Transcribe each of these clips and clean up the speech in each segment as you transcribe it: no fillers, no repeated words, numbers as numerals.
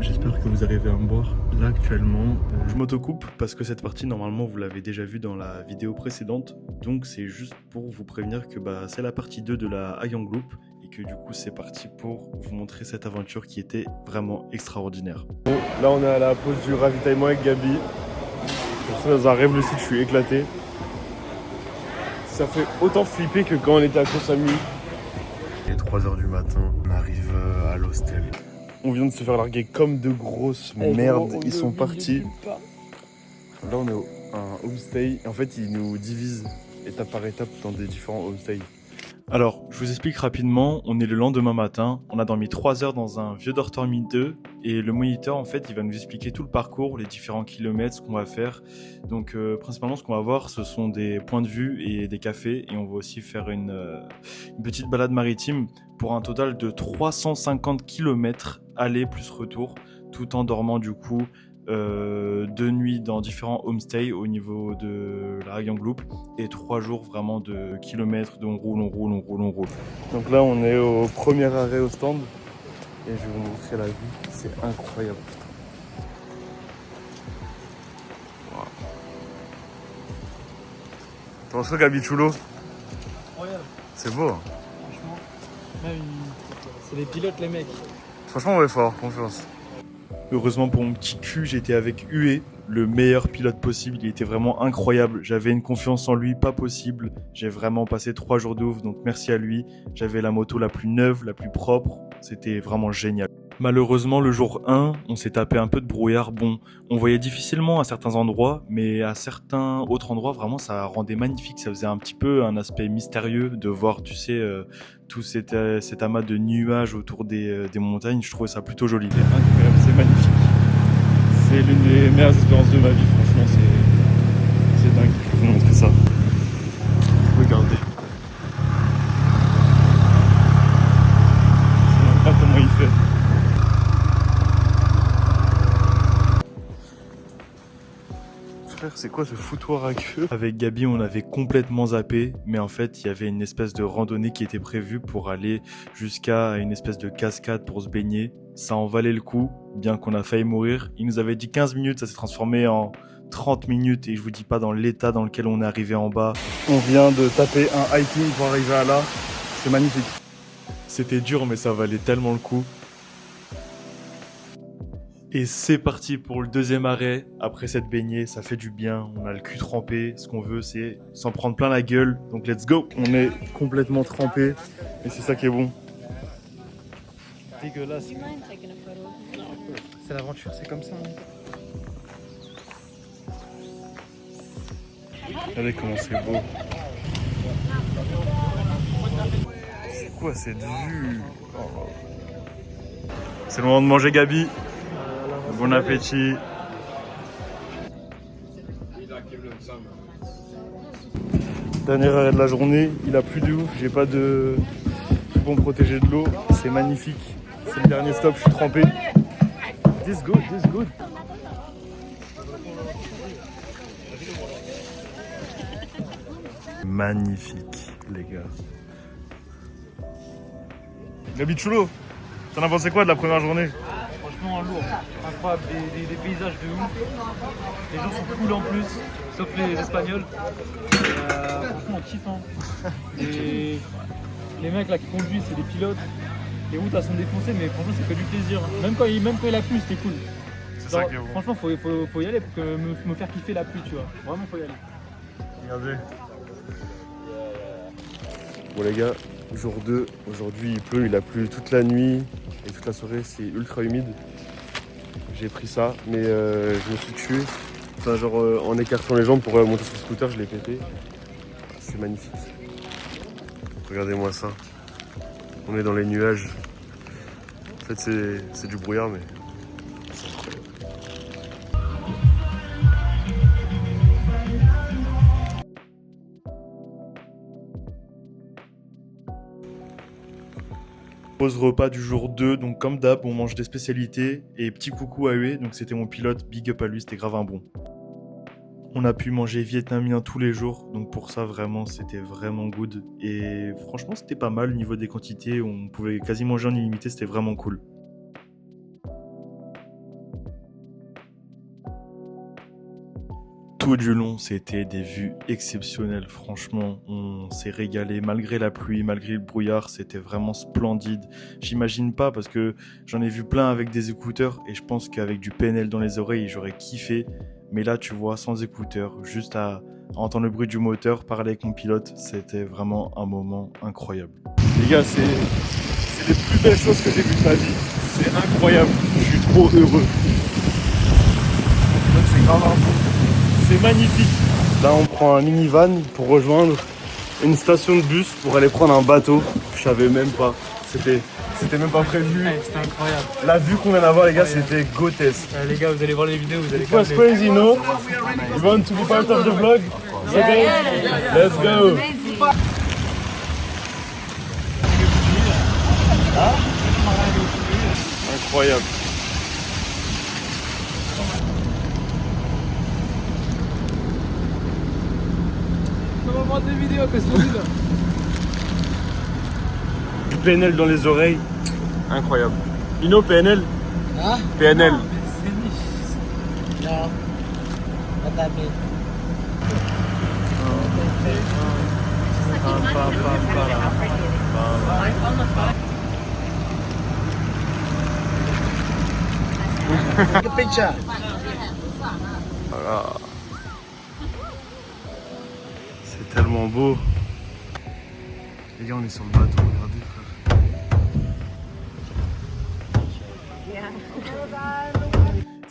j'espère que vous arrivez à me voir. Là actuellement, je m'autocoupe parce que cette partie normalement vous l'avez déjà vue dans la vidéo précédente. Donc c'est juste pour vous prévenir que c'est la partie 2 de la Ayang Loop et que du coup c'est parti pour vous montrer cette aventure qui était vraiment extraordinaire. Bon, là on est à la pause du ravitaillement avec Gabi. Je suis dans un rêve lucide, je suis éclaté. Ça fait autant flipper que quand on était à Koh Samui. Il est 3h du matin, on arrive à l'hostel. On vient de se faire larguer comme de grosses merdes, ils sont partis. Là on est un homestay, en fait ils nous divisent étape par étape dans des différents homestays. Alors, je vous explique rapidement, on est le lendemain matin, on a dormi 3 heures dans un vieux dortoir 2 et le moniteur en fait il va nous expliquer tout le parcours, les différents kilomètres, ce qu'on va faire. Donc principalement ce qu'on va voir ce sont des points de vue et des cafés et on va aussi faire une petite balade maritime pour un total de 350 km aller plus retour tout en dormant du coup 2 nuits dans différents homestays au niveau de la Ayang Loop et 3 jours vraiment de kilomètres, de on roule. Donc là on est au premier arrêt au stand et je vais vous montrer la vue, c'est incroyable. Wow. T'en penses quoi Gabi Chulo? Incroyable, C'est beau hein. franchement. Même c'est des pilotes les mecs. Franchement ouais, faut avoir confiance. Heureusement pour mon petit cul, j'étais avec Hué, le meilleur pilote possible. Il était vraiment incroyable. J'avais une confiance en lui, pas possible. J'ai vraiment passé 3 jours de ouf, donc merci à lui. J'avais la moto la plus neuve, la plus propre. C'était vraiment génial. Malheureusement, le jour 1, on s'est tapé un peu de brouillard. Bon, on voyait difficilement à certains endroits, mais à certains autres endroits, vraiment, ça rendait magnifique. Ça faisait un petit peu un aspect mystérieux de voir, tu sais, tout cet amas de nuages autour des montagnes. Je trouvais ça plutôt joli. C'est incroyable, c'est magnifique. C'est l'une des meilleures expériences de ma vie, franchement, c'est dingue. Je vais vous montrer ça. Regardez. Je sais même pas comment il fait. Frère, c'est quoi ce foutoir à queue? Avec Gabi, on avait complètement zappé, mais en fait, il y avait une espèce de randonnée qui était prévue pour aller jusqu'à une espèce de cascade pour se baigner. Ça en valait le coup, bien qu'on a failli mourir. Il nous avait dit 15 minutes, ça s'est transformé en 30 minutes et je vous dis pas dans l'état dans lequel on est arrivé en bas. On vient de taper un hiking pour arriver à là. C'est magnifique. C'était dur, mais ça valait tellement le coup. Et c'est parti pour le deuxième arrêt. Après cette baignée, ça fait du bien. On a le cul trempé. Ce qu'on veut, c'est s'en prendre plein la gueule. Donc let's go. On est complètement trempé et c'est ça qui est bon. Dégueulasse. C'est l'aventure, c'est comme ça. Regardez comment c'est beau. C'est quoi cette vue? C'est le moment de manger, Gabi. Bon appétit. Dernier arrêt de la journée, il a plu de ouf, j'ai pas de bon protégé de l'eau, c'est magnifique. C'est le dernier stop, je suis trempé. This good, this good. Magnifique, les gars. Gabi Chulo, t'en as pensé quoi de la première journée? Franchement, lourd. Incroyable, des paysages de ouf. Les gens sont cool en plus, sauf les Espagnols. Franchement, on kiffe. Hein. Les mecs là qui conduisent, c'est des pilotes. Les routes elles sont défoncées, mais franchement, ça fait du plaisir. Même quand il a plu, c'était cool. C'est ça qui est bon. Franchement, faut y aller pour me faire kiffer la pluie, tu vois. Vraiment, faut y aller. Regardez. Bon les gars, jour 2, aujourd'hui il pleut, il a plu toute la nuit et toute la soirée, c'est ultra humide. J'ai pris ça, mais je me suis tué. Enfin, genre en écartant les jambes pour monter sur le scooter, je l'ai pété. C'est magnifique. Regardez-moi ça. On est dans les nuages. En fait c'est du brouillard mais... Pause repas du jour 2, donc comme d'hab, on mange des spécialités. Et petit coucou à Hué, donc c'était mon pilote, big up à lui, c'était grave un bon. On a pu manger vietnamien tous les jours, donc pour ça vraiment c'était vraiment good. Et franchement c'était pas mal au niveau des quantités, on pouvait quasi manger en illimité, c'était vraiment cool. Tout du long, c'était des vues exceptionnelles. Franchement, on s'est régalé malgré la pluie, malgré le brouillard. C'était vraiment splendide. J'imagine pas parce que j'en ai vu plein avec des écouteurs et je pense qu'avec du PNL dans les oreilles, j'aurais kiffé. Mais là, tu vois, sans écouteurs, juste à entendre le bruit du moteur, parler avec mon pilote, c'était vraiment un moment incroyable. Les gars, c'est les plus belles choses que j'ai vues de ma vie. C'est incroyable. Je suis trop heureux. C'est grave un bon. C'est magnifique. Là, on prend un minivan pour rejoindre une station de bus pour aller prendre un bateau. Je savais même pas. C'était même pas prévu. Ouais, c'était incroyable. La vue qu'on vient d'avoir, les gars, c'était grotesque. Les gars, vous allez voir les vidéos, vous allez It was crazy, no? You want to be part of the vlog? Okay? Let's go! Incroyable. On va voir des vidéos, qu'est-ce que c'est là? Du PNL dans les oreilles. Incroyable. You know PNL? Huh? PNL. C'est niche. No. What that mean? Take a picture. Voilà. C'est tellement beau. Les gars, on est sur le bateau, regardez frère.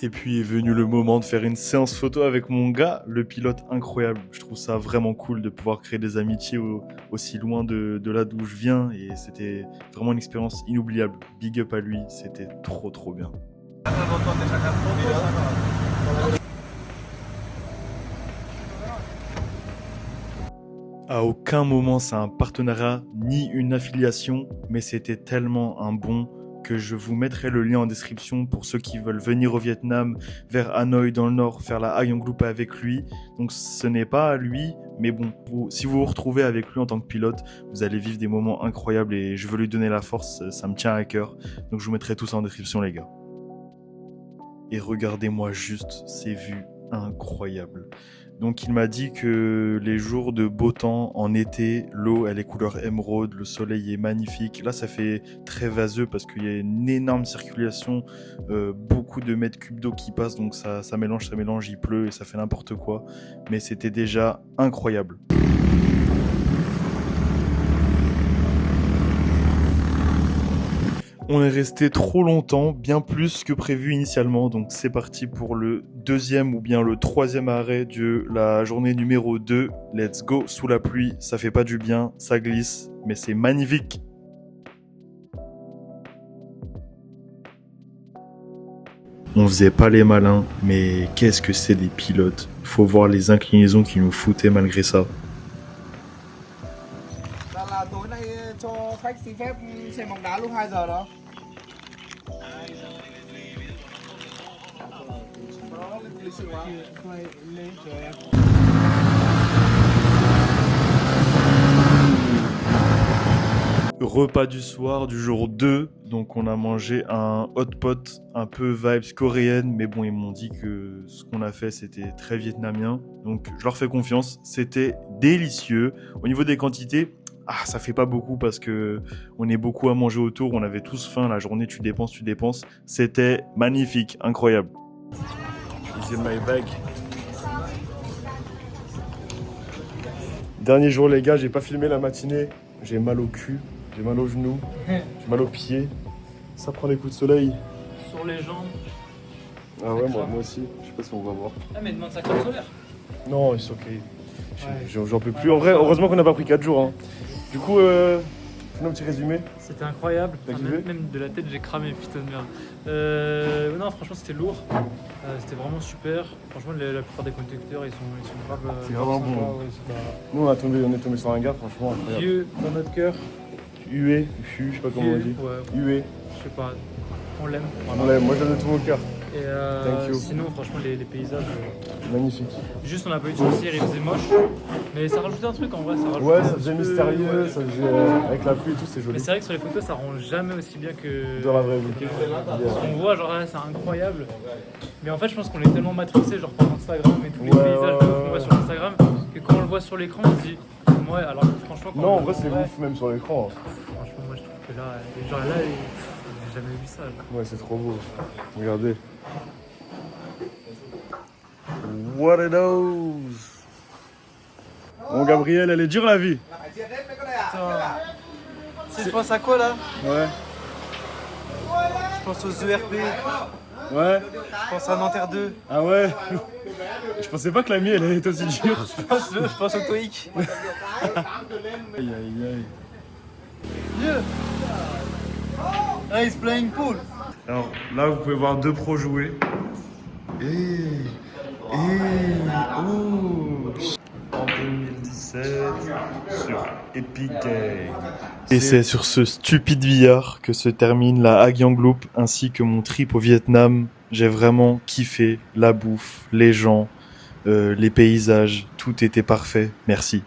Et puis est venu le moment de faire une séance photo avec mon gars, le pilote incroyable. Je trouve ça vraiment cool de pouvoir créer des amitiés aussi loin de là d'où je viens. Et c'était vraiment une expérience inoubliable. Big up à lui, c'était trop bien. À aucun moment c'est un partenariat ni une affiliation, mais c'était tellement un bon que je vous mettrai le lien en description pour ceux qui veulent venir au Vietnam, vers Hanoï dans le nord, faire la Ayong Loop avec lui. Donc ce n'est pas à lui, mais bon, si vous vous retrouvez avec lui en tant que pilote, vous allez vivre des moments incroyables et je veux lui donner la force, ça me tient à cœur. Donc je vous mettrai tout ça en description les gars. Et regardez-moi juste ces vues incroyables. Donc il m'a dit que les jours de beau temps en été, l'eau elle est couleur émeraude, le soleil est magnifique. Là ça fait très vaseux parce qu'il y a une énorme circulation, beaucoup de mètres cubes d'eau qui passent, donc ça mélange, il pleut et ça fait n'importe quoi. Mais c'était déjà incroyable. On est resté trop longtemps, bien plus que prévu initialement, donc c'est parti pour le deuxième ou bien le troisième arrêt de la journée numéro 2. Let's go sous la pluie, ça fait pas du bien, ça glisse, mais c'est magnifique. On faisait pas les malins, mais qu'est-ce que c'est des pilotes. Faut voir les inclinaisons qui nous foutaient malgré ça. Là tối nay cho khách xin phép xem bóng đá lúc 2 giờ đó. Đó, lịch sự quá. Lên chờ em. Repas du soir du jour 2, donc on a mangé un hot pot un peu vibes coréenne, mais bon ils m'ont dit que ce qu'on a fait c'était très vietnamien, donc je leur fais confiance, c'était délicieux. Au niveau des quantités, ça fait pas beaucoup parce que on est beaucoup à manger autour, on avait tous faim, la journée tu dépenses, c'était magnifique, incroyable. J'ai my bag. Dernier jour les gars, j'ai pas filmé la matinée, j'ai mal au cul. J'ai mal aux genoux, j'ai mal aux pieds. Ça prend des coups de soleil. Sur les jambes. Ah ouais, moi aussi. Je sais pas si on va voir. Ah, mais demande sa crème solaire. Non, ils sont ok. J'en peux plus. En vrai, heureusement qu'on n'a pas pris 4 jours. Hein. Du coup, fais-nous un petit résumé. C'était incroyable. T'as kiffé ? Même de la tête, j'ai cramé, putain de merde. Non, franchement, c'était lourd. C'était vraiment super. Franchement, la plupart des conducteurs, ils sont grave. C'est vraiment sympas, bon. ouais, c'est pas- Nous, on est tombé sur un gars, franchement incroyable. Vieux dans notre cœur. Hué, je sais pas comment on dit. Ouais, Hué. je sais pas. On l'aime. On l'aime, moi je donne tout mon cœur. Et Thank you. sinon, franchement, les paysages. Magnifique. Juste, on a pas eu de chance hier, il faisait moche. Mais ça rajoutait un truc en vrai. Ça rajoutait Ouais, un ça petit faisait peu mystérieux, de- ça faisait avec la pluie et tout, c'est Mais joli. c'est vrai que sur les photos, ça rend jamais aussi bien que. Dans la vraie vie. Parce qu'on voit, genre là, c'est incroyable. Mais en fait, je pense qu'on est tellement matrixé, genre par Instagram et tous les Ouais, paysages ouais, qu'on voit sur Instagram, que quand on le voit sur l'écran, on se dit. Ouais, alors que franchement. Quand Non, on en le vrai, voit c'est vrai, ouf, même sur l'écran. Franchement, moi je trouve que là, genre là, j'ai jamais vu ça. Genre. Ouais, c'est trop beau. Regardez. What it is? Bon, Gabriel, elle est dure la vie. Je pense à quoi là? Ouais. Je pense aux ERP, Ouais. je pense à Nanterre 2, Ah ouais. Je pensais pas que la mienne, elle était aussi dure. je pense au TOEIC. Aïe, aïe, aïe. Ah, he's playing pool. Alors là, vous pouvez voir deux pros jouer. En 2017 sur Epic Games. Et c'est sur ce stupide VR que se termine la Hagyang Loop ainsi que mon trip au Vietnam. J'ai vraiment kiffé la bouffe, les gens, les paysages, tout était parfait. Merci.